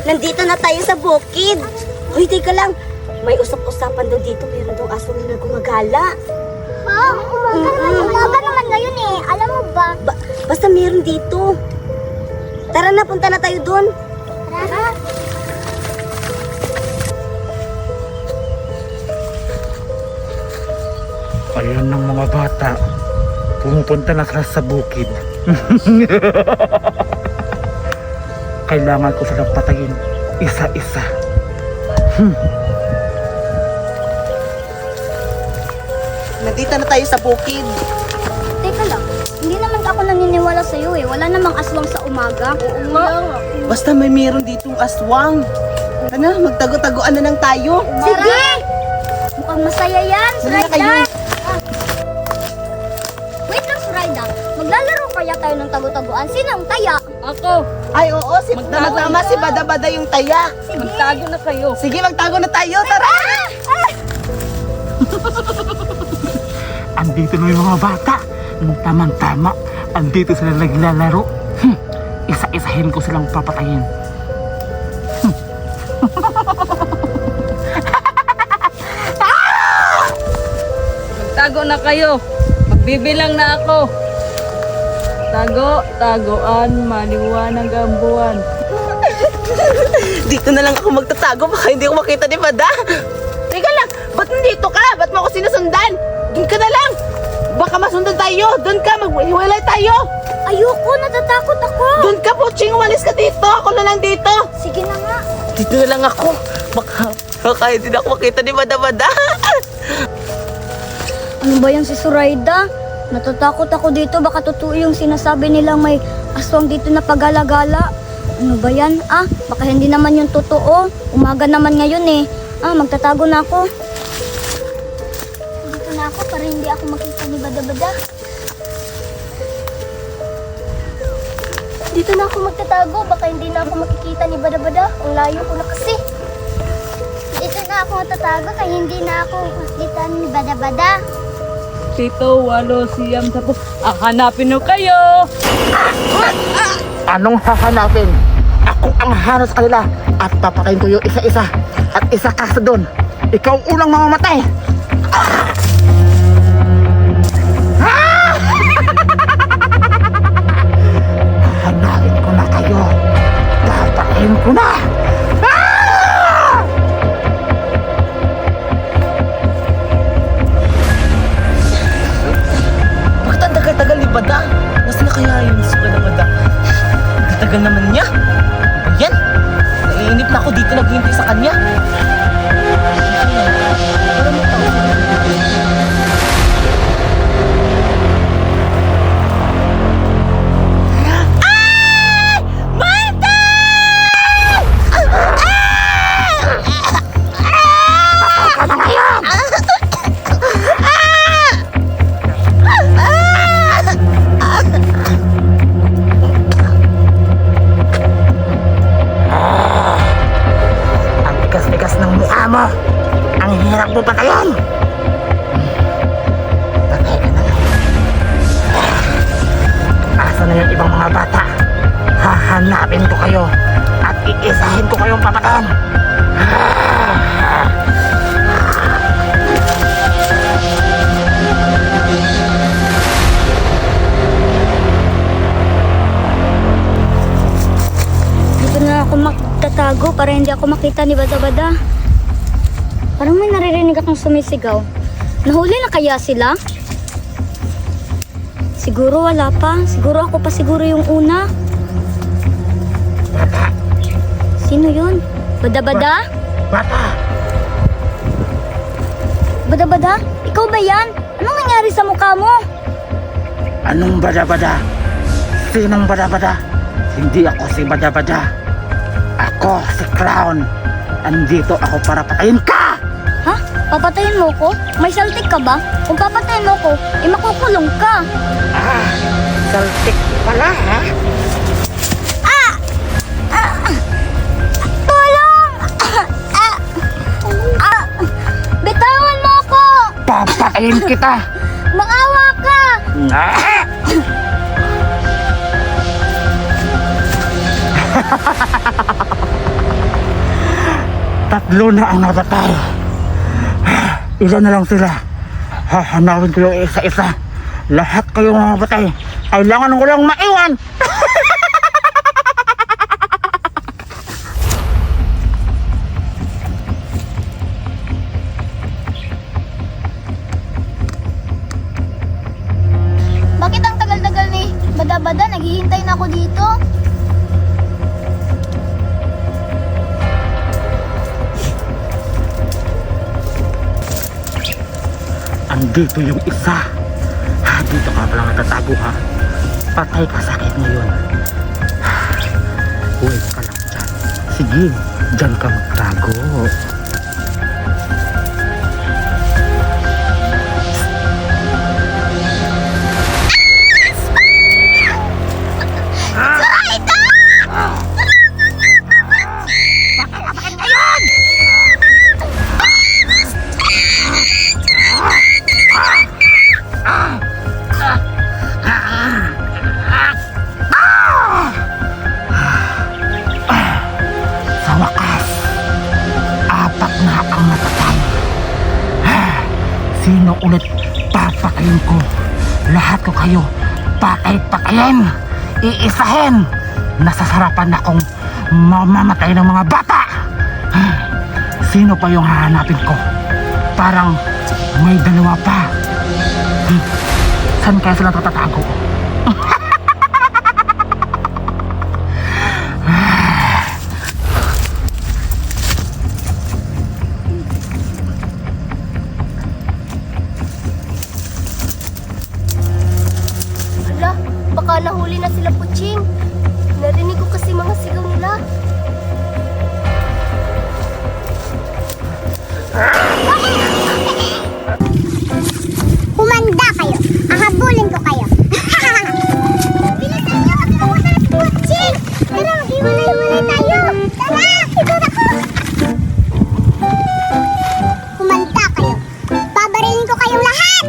Nandito na tayo sa bukid. Hoy, teka lang. May usap-usapan daw dito. Meron daw aso na gumagala. Ha? Umaga naman ngayon eh. Alam mo ba? Basta meron dito. Tara na, punta na tayo doon. Tara. Ayan ng mga bata. Pumupunta na sila sa bukid. Kailangan ko silang patayin isa-isa. Nandito na tayo sa bukid. Teka lang. Hindi naman ako naniniwala sa'yo eh. Wala namang aswang sa umaga. Oo nga. Basta may meron ditong aswang. Ano, magtago-taguan na lang tayo. Sige! Mukhang masaya yan, Dali na Sraida. kayo. Wait lang, Sraida. Maglalaro kaya tayo ng tago-taguan. Sino ang taya? Ako, Ay, oo, tama si Bada-Bada yung taya. magtago na kayo. Sige, magtago na tayo. Tara! Andito na yung mga bata. Tamang-tama. Andito sila naglalaro. Isa-isahin ko silang papatayin. Magtago na kayo. Magbibilang na ako. Tago, tagoan, maliwanag ang buwan. Dito na lang ako magtatago. Baka hindi ako makita ni Bada. Teka lang, ba't nandito ka? Ba't mo ako sinusundan? Doon ka na lang. Baka masundan tayo. Doon ka, maghiwalay tayo. Ayoko, natatakot ako. Doon ka, Puching. Umalis ka dito. Ako na lang dito. Sige na nga. Dito na lang ako. Baka hindi na ako makita ni Bada-Bada. Ano ba yan si Suraida? Natatakot ako dito. Baka totoo yung sinasabi nilang may aswang dito na pagala-gala. Ano ba yan? Baka hindi naman yung totoo. Umaga naman ngayon eh. Magtatago na ako. Dito na ako para hindi ako makita ni Bada-Bada. Dito na ako magtatago. Baka hindi na ako makikita ni Bada-Bada. Ang layo ko na kasi. Dito na ako magtatago kaya hindi na ako makikita ni Bada-Bada. Pito, walo, siyam, sapo. Hanapin nyo kayo. Anong hahanapin? Ako ang halos kanila at papatayin ko yung isa-isa at isa ka sa doon. Ikaw unang mamamatay. Hahanapin ko na kayo. Papatayin ko na. Bakit ang tagal-tagal ni Bada? Nasaan na kaya yung suka na Bada? Ang tagal naman niya. Ano ba yan? Naiinip na ako dito naghihintay sa kanya. Ang tigas-tigas ng mukha mo. Ang hirap mo patayin. Patay ka na lang. Asa na yung ibang mga bata? Hahanapin ko kayo at iisahin ko kayong papatayin. Dito na ako magtatago para hindi ako makita ni Bada-Bada. Parang may naririnig akong sumisigaw. Nahuli na kaya sila? Siguro wala pa. Siguro ako pa siguro yung una. Bata, Sino yun? Bada-Bada? bata. Bada-Bada? Ikaw ba yan? Anong nangyari sa mukha mo? Anong bada-bada? Sinong bada-bada? Hindi ako si bada-bada. Ako si Clown. Andito ako para patayin ka! Ha? Papatayin mo ko? May saltik ka ba? Kung papatayin mo ko, makukulong ka. Saltik pala ha? Tulong! Bitawan mo ko! Papatayin kita! Maawa ka! Ah! Tatlo na ang natatay. Ilan na lang sila. Hahanawin ko yung isa-isa. Lahat kayo mamamatay. Kailangan ko lang maiwan. Bakit ang tagal-tagal ni Bada-Bada? Naghihintay na ako dito. Andito yung isa. Dito ka pala natatago ha. Patay ka sa akin ngayon. Wait ka lang dyan. Sige, dyan ka magtago. Sa wakas, apat na ang matatay. Sino ulit papatayin ko? Lahat ko kayo patay-patayin, iisahin. Nasasarapan akong mamamatay ng mga bata. Sino pa yung hahanapin ko? Parang may dalawa pa. Saan kaya sila tatatago? Hala, baka nahuli na sila Puching. Narinig ko kasi mga sigaw nila. Humanda kayo. Ahabulin ko kayo. Bilisan niyo, magkapunta na si Puching. Tara, mag-iwalay-walay tayo. Tara, ikot ako. Humanda kayo. Babarilin ko kayong lahat.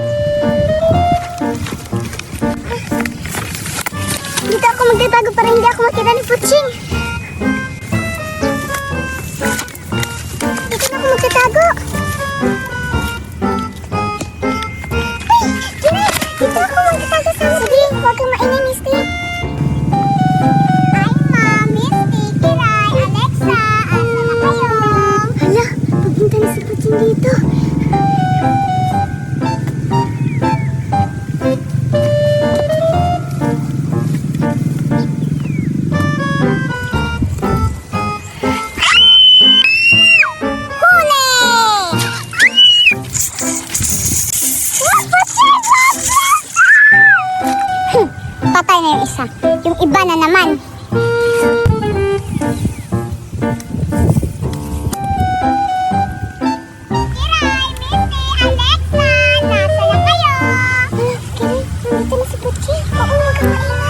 Dito ako magtatago para hindi ako makita ni Puching. Dito na ako magtatago. Dito ako magtatago sa Misty. Huwag kang maingay, Misty. Hi, Mom, Misty, Kiray, Alexa. Asa na kayo? Hala, pagpunta na si Puching dito. Patay na yung isa. Yung iba na naman. Kiray, Misty, Alexa, nasa na kayo? Kiray, nandito na si Puching. Oo, huwag kang maingay.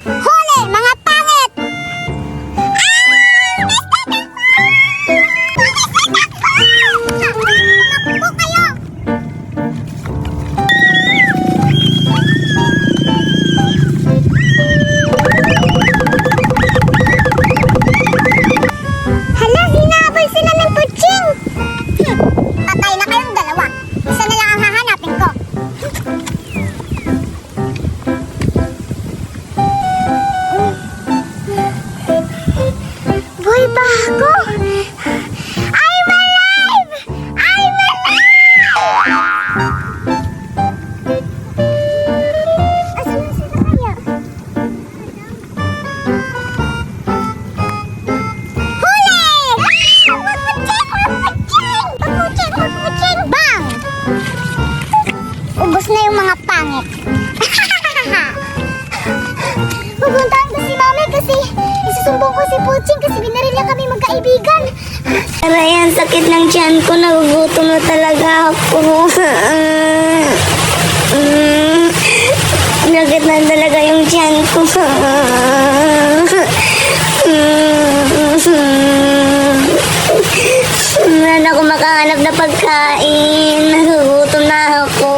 Huli, mga pangit! Tumakbo kayo! Hala, hinabol sila ng Puching! Patay na kayong dalawa. Isa na lang ang hahanapin ko. Boy, pa ako! I'm alive! I'm alive! Asan na sila kaya? Huli! Magpuching! Bang! Ubus na yung mga pangit. Pupuntahan ko si Mami kasi isusumbong ko si Puching kasi binaril niya kami magkaibigan. Aray, ang sakit ng tiyan ko. Nagugutom na talaga ako. Sakit na talaga yung tiyan ko. makahanap na pagkain. Nagugutom na ako.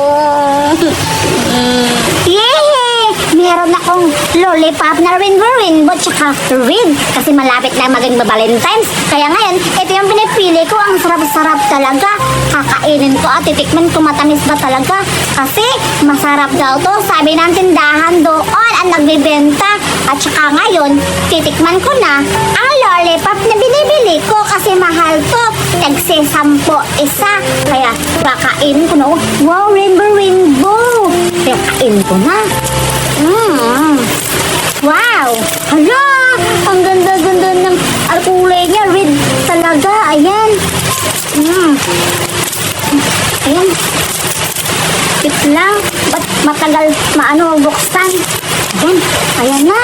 Yay! Meron akong lollipop na rainbow tsaka red. Kasi malapit na maging Valentine's. Kaya ngayon, ito yung pinipili ko. Ang sarap-sarap talaga. Kakainin ko at titikman ko matamis ba talaga. Kasi masarap daw to. Sabi ng tindahan doon ang nagbibenta. At saka ngayon, titikman ko na ang lollipop na binibili ko kasi mahal to. Tagsi-10 isa. Kaya kakainin ko na. Wow, rainbow. Kaya kainin ko na. Wow! Hala! Ang ganda-ganda ng kulay niya. Red talaga. Ayan. Ayan. Wait lang. Ba't matagal buksan? Ayan. Ayan na.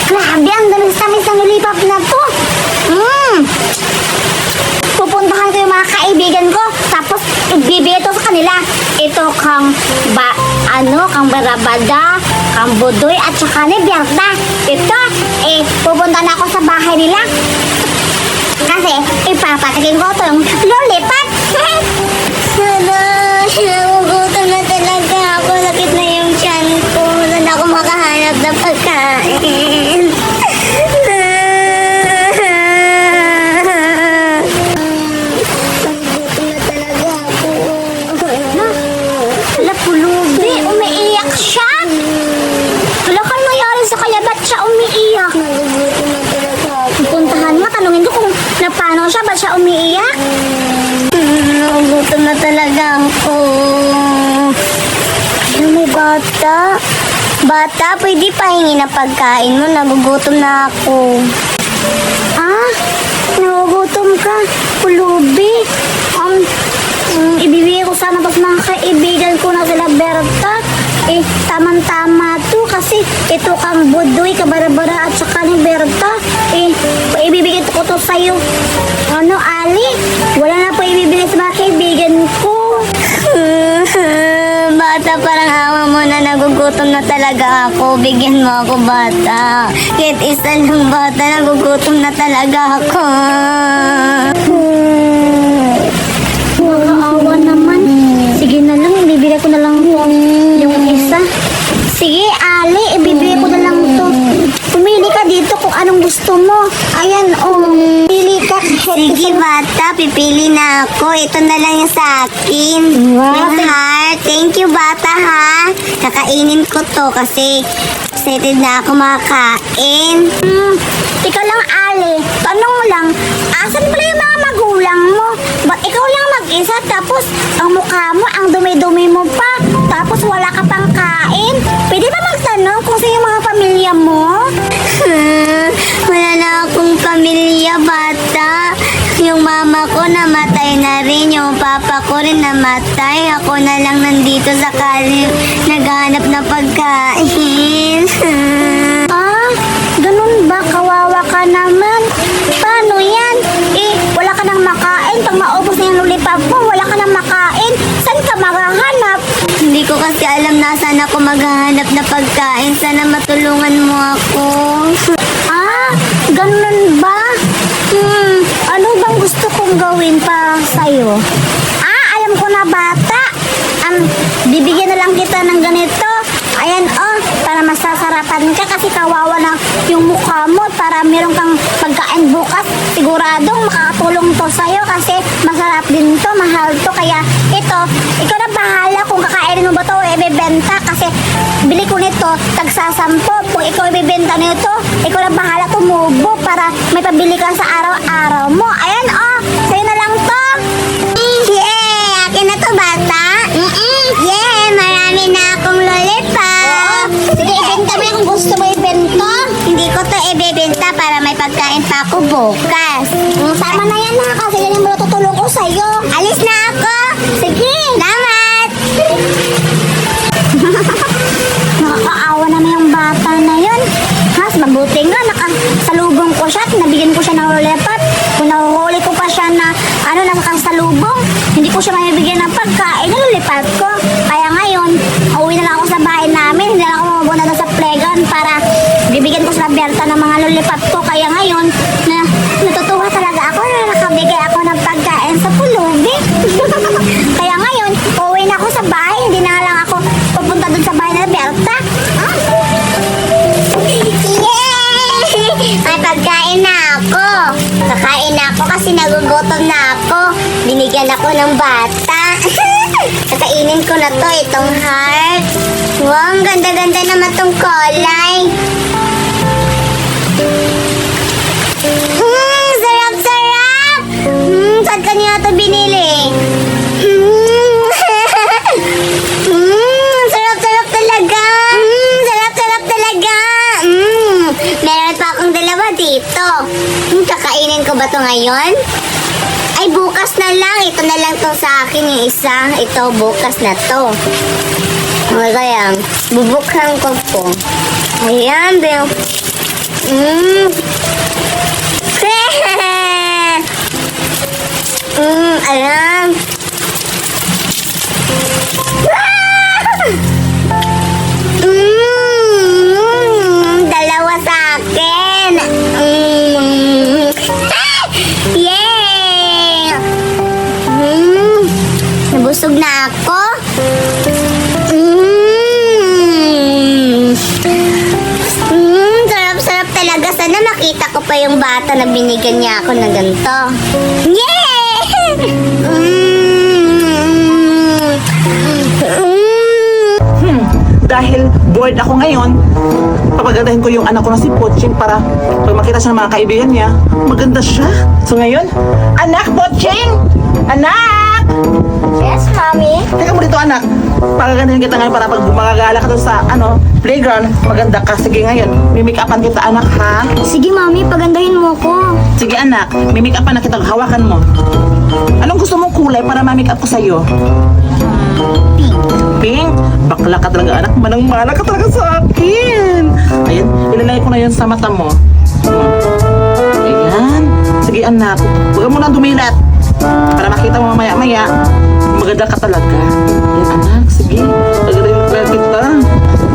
Grabe, ang tamis-tamis ng lollipop na to. Pupuntahan ko yung mga kaibigan ko, tapos ibibigay ito sa kanila. Ito kang Barabada, kang Budoy, at saka ni Berta. Ito, pupunta na ako sa bahay nila. Kasi, ipapatikin ko ito yung lollipop. Nagugutom na talaga ako. Sakit na yung tiyan ko. Saan ako makahanap ng pagkain? Nagugutom na talaga ako. Hala, Pulubi, umiiyak siya. Hala, kang nangyari sa kanya, ba't siya umiiyak? Nagugutom na talaga ako. Puntahan mo, tanungin ko kung paano siya, ba't siya umiiyak? Nagugutom na talaga ako. Ano may bata? Bata, pwede pahingi na pagkain mo. Nagugutom na ako. Ah, nagugutom ka, Pulubi. Ibibigay ko sana pag mga kaibigan ko na sila Berta. Tamang-tama to kasi ito kang Budoy, Kabarabara at saka ni Berta. Ibibigay ko to sa'yo. Ano, Ali? Wala na po ibibigay sa mga kaibigan ko. Bata, parang awa mo na. Nagugutom na talaga ako. Bigyan mo ako, bata. Kahit isa lang, bata. Nagugutom na talaga ako. Nakakaawa naman. Sige na lang, ibibigay ko na lang yung isa. Sige, Ali, ibibigay ko na lang to. Pumili ka dito kung anong gusto mo. Ayan, pili ka. Sige, bata. Pipili na ako. Ito na lang yung sa akin. Wow. Yung heart. Thank you, bata, ha. Kakainin ko to kasi excited na ako makakain. Ikaw lang, Ali. Tanong lang, asan pala yung mga magulang mo? Ba't ikaw lang mag-isa tapos ang mukha mo, ang dumi-dumi mo pa, tapos wala ka pang kain? Pwede ba magtanong kung sino yung mga pamilya mo? Wala na akong pamilya, bata. Yung mama ko namatay na rin. Yung papa ko rin namatay. Ako na lang nandito sa kalye naghahanap ng pagkain. Ah, ganun ba? Kawawa ka naman. Paano yan? Wala ka nang makain. Pag maubos na yung lollipop mo, wala ka nang makain. Saan ka maghahanap? Hindi ko kasi alam na saan ako maghahanap na pagkain. Sana matulungan mo ako. Ah, ganun ba? Ano bang gusto kong gawin pa sa'yo? Ah, alam ko na, bata. Bibigyan na lang kita ng ganito. Ayan, para masasarapan ka kasi kawawa na yung mukha mo para meron kang pagkain bukas. Siguradong makakatulong to sa'yo kasi masarap din to, mahal to. Kaya ito, ikaw na bahala kung kakainin mo ba to o ibebenta kasi bili ko nito, tagsasampo. Kung ikaw ibebenta nito, ikaw na bahala tumubo para may pabili ka sa araw-araw mo. Ayan, sa'yo na lang to. Yay! Akin na to, bata. Yay! Marami na akong lollipop. Sige, ibenta mo yan kung gusto mo ibenta. Hindi ko to ibebenta para may pagkain pa ako bukas. Tama na yan ha, kasi yan yung matutulong ko sa'yo. Alis na ako. Sige. Salamat. Nakakaawa naman yung bata na yun. Mas mabuti nga, nakasalubong ko siya at nabigyan ko siya ng lollipop. Kung nahuhuli ko pa siya na nakasalubong, hindi ko siya mabibigyan ng pagkain ng lollipop ko. Kaya ngayon, bibigyan ko sila Berta ng mga lollipop ko. Kaya ngayon, natutuwa talaga ako na nakabigay ako ng pagkain sa pulubi. Kaya ngayon, uuwi na ako sa bahay. Hindi na lang ako pupunta dun sa bahay na Berta. Yay! May pagkain na ako. Kakain na ako kasi nagugutom na ako. Binigyan ako ng bata. Kakainin ko na to, itong heart. Wow, ang ganda-ganda naman tong kulay. Sarap-sarap! Saan ka niya ito binili? Sarap-sarap talaga! Sarap-sarap talaga! Meron pa akong dalawa dito. Kakainin ko ba to ngayon? Ay, bukas na lang. Ito na lang to sa akin yung isa. Ito, bukas na to. Kaya, bubuksan ko po. Ayan, Bill. Ayan. Dalawa sa akin. Yay! Nabusog na ako. Sarap-sarap talaga. Sana makita ko pa yung bata na binigyan niya ako ng ganito. Yay! Dahil bored ako ngayon, papagandahin ko yung anak ko na si Poching para pag makita siya ng mga kaibigan niya, maganda siya. So ngayon, anak Poching! Anak! Yes, Mommy. Teka mo dito anak, pagagandahin kita ngayon para pag bumagagala ka doon sa playground, maganda ka. Sige ngayon, mimik-upan kita anak ha. Sige, Mami, pagandahin mo ko. Sige anak, mimik-upan na kita, hawakan mo. Anong gusto mong kulay para mamik-up ko sa'yo? Pink? Bakla ka talaga anak, manang-mana ka talaga sa akin. Ayan, ilalagay ko na yun sa mata mo. Ayan. Sige anak, huwag mo na dumilat. Para makita mo mamaya-maya, maganda ka talaga. Ayan anak, sige. Maganda yung kulay kita.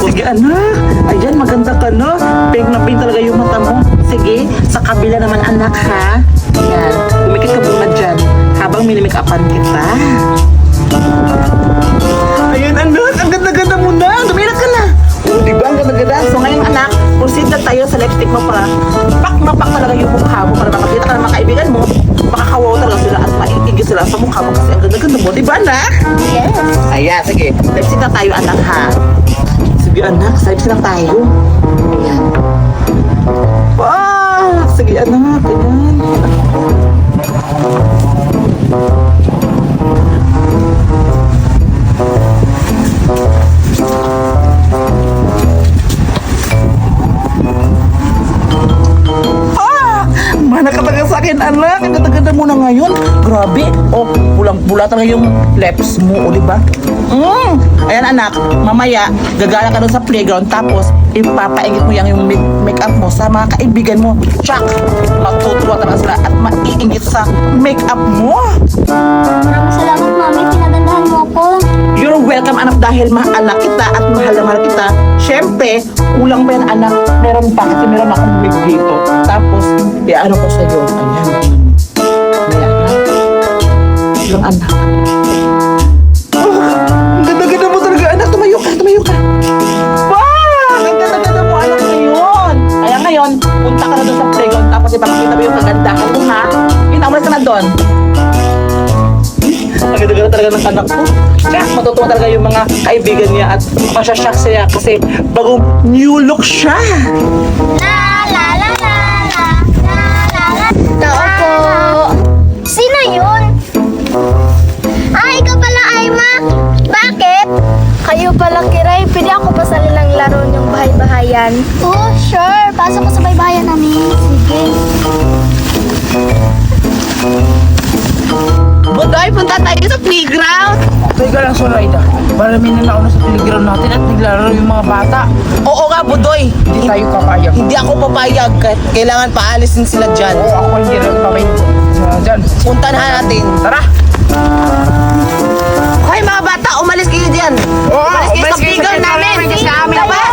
Sige anak, ayan maganda ka no. Pink na pink talaga yung mata mo. Sige, sa kabila naman anak ha. Ayan, umikit ka muna dyan habang minimik-upan kita. Ayan anak, ang ganda-ganda mo na. Dumilat ka na. O, diba ang ganda-ganda? So ngayon anak, proceed na tayo sa lipstick mo para pak talaga yung mukha mo para makakita ka ng mga kaibigan mo. Makakawaw talaga sila at maiigil sila sa mukha mo kasi ang ganda-ganda mo. Diba anak? Yes. Ayan, sige. Lipstick na tayo anak ha. Sige anak, sa lipstick na tayo. Ayan. Sige anak, ayan. Mana ka talaga sa akin, anak. Ang ganda-ganda mo na ngayon. Grabe. Oh, pulang-pula talaga yung lips mo, o diba? Ayan, anak. Mamaya, gagala ka doon sa playground. Tapos, ipapaingit mo yung make-up mo sa mga kaibigan mo. Tsak! Matutuwa talaga sila at maiingit sa make-up mo. Maraming salamat, Mami. Pinagandahan mo ako. You're welcome, anak, dahil mahal na kita at mahal na mahal kita. Siyempre, kulang ba yan, anak? Meron pa kasi meron akong wig dito. Tapos, ano ko sa'yo? Ayan. Ayan. Yung anak. Oh, ang ganda-ganda mo talaga, anak. Tumayo ka, tumayo ka. Wow! Ang ganda-ganda mo, anak, ngayon. Kaya ngayon, punta ka na doon sa playground. Tapos, ipapakita mo yung kagandahan mo, ha? Umalis ka na doon. Ang ganda-ganda talaga ng anak ko. Kaya matutuwa talaga yung mga kaibigan niya at masyashock siya kasi bagong new look siya. Tao po. Sino yun? Ikaw pala, Aima. Bakit? Kayo pala, Kiray. Pwede ako pasalin ng laro niyong bahay-bahayan. Oh, sure. Pasok ko sa baybayan namin. Sige. Budoy, punta tayo sa playground. Teka lang, Zoraida. Marami na nauna sa playground natin at naglaro yung mga bata. Oo nga, Budoy. Hindi tayo papayag. Hindi ako papayag. Kailangan paalisin sila dyan. Oo, ako hindi rin papayag. Diyan. Punta na natin. Tara! Hoy mga bata, umalis kayo dyan. Oo, umalis kayo sa playground namin. Kasi amin Labas!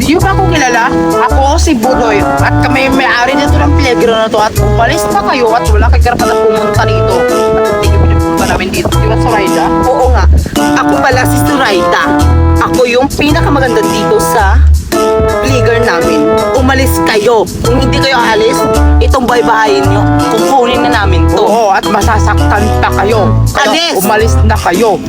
Di ba ako kilala? Ako si Budoy at kami may-ari dito ng playground na to at umalis na kayo at wala kay karapatan pumunta dito. At hindi nyo pinapunta namin dito. Di ba, Zoraida? Oo nga. Ako pala si Zoraida. Ako yung pinakamaganda dito sa playground namin. Umalis kayo. Kung hindi kayo alis, itong baybayin nyo. Kukunin na namin to. Oo, at masasaktan pa kayo. Alis! Umalis na kayo.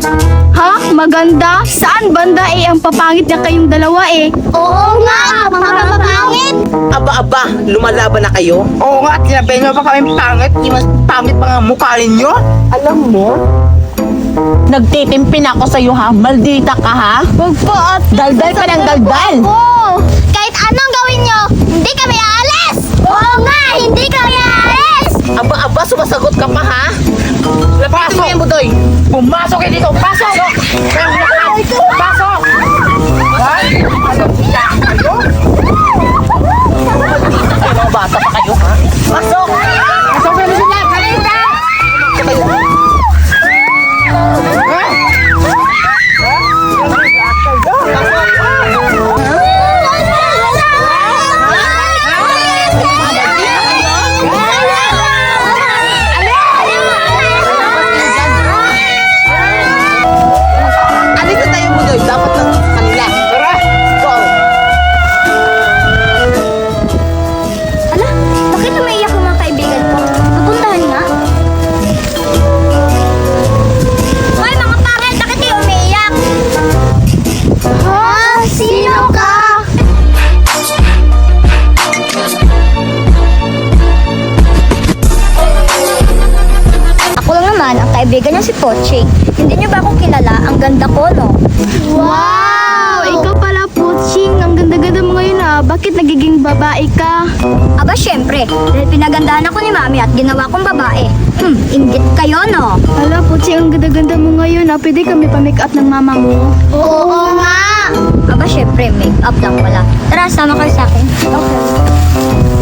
Ha? Maganda? Saan banda eh? Ang papangit na kayong dalawa eh. Oo nga, mga mapapangit. Aba-aba, lumalaban na kayo. Oo nga, tinabi nyo pa kami pangit. Di mas pangit mga mukha ninyo. Alam mo, nagtitimpi na ako sa'yo ha. Maldita ka ha. Wag po at Daldal ka ng daldal. Oo, kahit anong gawin nyo, hindi kami aalis. Oo nga, hindi kami aalis. Aba-aba, sumasagot ka pa ha. Lapitin mo yan, Budoy. Pumasok kayo dito. Pasok! Pasok! Ha? Alam niya kayo? Maldita kayo, mga bata pa kayo ha. Pasok! Pasok kayo sila! Halika! Alis na tayo, Budoy. Dapat lang kanila. Tara! Go! Ala, bakit umiiyak ang mga kaibigan ko? Pupuntahan nga. Hoy, mga pangit, bakit kayo umiiyak? Ha? Sino ka? Ako lang naman ang kaibigan niya si Poching. Hindi niyo ba ako kilala? Ang ganda ko, no? Wow! Ikaw pala, Poching. Ang ganda-ganda mo ngayon ah. Bakit nagiging babae ka? Aba, syempre. Dahil pinagandahan ako ni Mami at ginawa kong babae. Inggit kayo, no? Hala, Poching, ang ganda-ganda mo ngayon ah. Pwede kami pa-make up ng mama mo. Oo nga. Aba, syempre, make up lang wala. Tara, sama kayo sa akin. Okay.